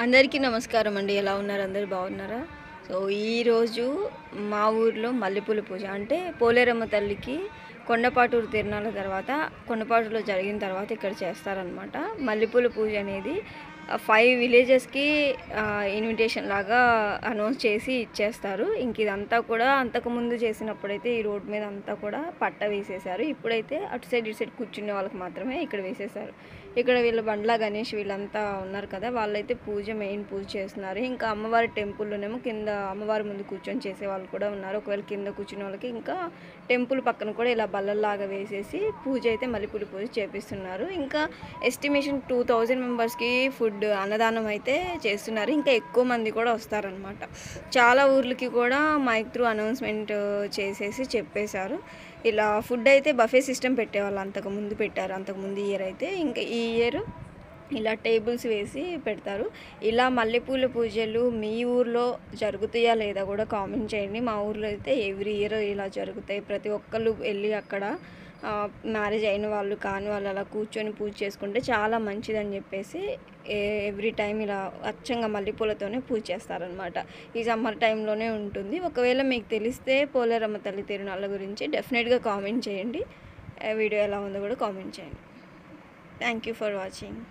అందరికీ నమస్కారం అండి. ఎలా ఉన్నారు? అందరూ బాగున్నారా? సో ఈరోజు మా ఊర్లో మల్లెపూల పూజ అంటే పోలేరమ్మ తల్లికి కొండపాటూరు తిరునాళ్ళ తర్వాత కొండపాటూరులో జరిగిన తర్వాత ఇక్కడ చేస్తారనమాట. మల్లెపూల పూజ అనేది 5 విలేజెస్కి ఇన్విటేషన్ లాగా అనౌన్స్ చేసి ఇచ్చేస్తారు. ఇంక ఇదంతా కూడా అంతకుముందు చేసినప్పుడైతే ఈ రోడ్ మీద అంతా కూడా పట్ట వేసేసారు. ఇప్పుడైతే అటు సైడ్ ఇటు సైడ్ కూర్చునే వాళ్ళకి మాత్రమే ఇక్కడ వేసేసారు. ఇక్కడ వీళ్ళు బండ్లా గణేష్ వీళ్ళంతా ఉన్నారు కదా, వాళ్ళైతే మెయిన్ పూజ చేస్తున్నారు. ఇంకా అమ్మవారి టెంపుల్లోనేమో కింద అమ్మవారి ముందు కూర్చొని చేసే వాళ్ళు కూడా ఉన్నారు. ఒకవేళ కింద కూర్చునే వాళ్ళకి ఇంకా టెంపుల్ పక్కన కూడా ఇలా బల్లల్లాగా వేసేసి పూజ అయితే మల్లెపూల పూజ చేపిస్తున్నారు. ఇంకా ఎస్టిమేషన్ 2000 మెంబర్స్కి ఫుడ్ అన్నదానం అయితే చేస్తున్నారు. ఇంకా ఎక్కువ మంది కూడా వస్తారనమాట. చాలా ఊర్లకి కూడా మైక్ త్రూ అనౌన్స్మెంట్ చేసేసి చెప్పేశారు. ఇలా ఫుడ్ అయితే బఫే సిస్టమ్ పెట్టేవాళ్ళు, అంతకుముందు పెట్టారు. అంతకుముందు ఇయర్ అయితే ఇంకా ఈ ఇయర్ ఇలా టేబుల్స్ వేసి పెడతారు. ఇలా మల్లెపూల పూజలు మీ ఊర్లో జరుగుతాయా లేదా కూడా కామెంట్ చేయండి. మా ఊర్లో అయితే ఎవ్రీ ఇయర్ ఇలా జరుగుతాయి. ప్రతి ఒక్కళ్ళు వెళ్ళి అక్కడ మ్యారేజ్ అయిన వాళ్ళు కాని వాళ్ళు అలా కూర్చొని పూజ చేసుకుంటే చాలా మంచిదని చెప్పేసి ఎవ్రీ టైం ఇలా అచ్చంగా మల్లెపూలతోనే పూజ చేస్తారనమాట. ఈ సమ్మర్ టైంలోనే ఉంటుంది. ఒకవేళ మీకు తెలిస్తే పోలేరమ్మ తల్లి తిరునాళ్ళ గురించి డెఫినెట్గా కామెంట్ చేయండి. వీడియో ఎలా ఉందో కూడా కామెంట్ చేయండి. Thank you for watching.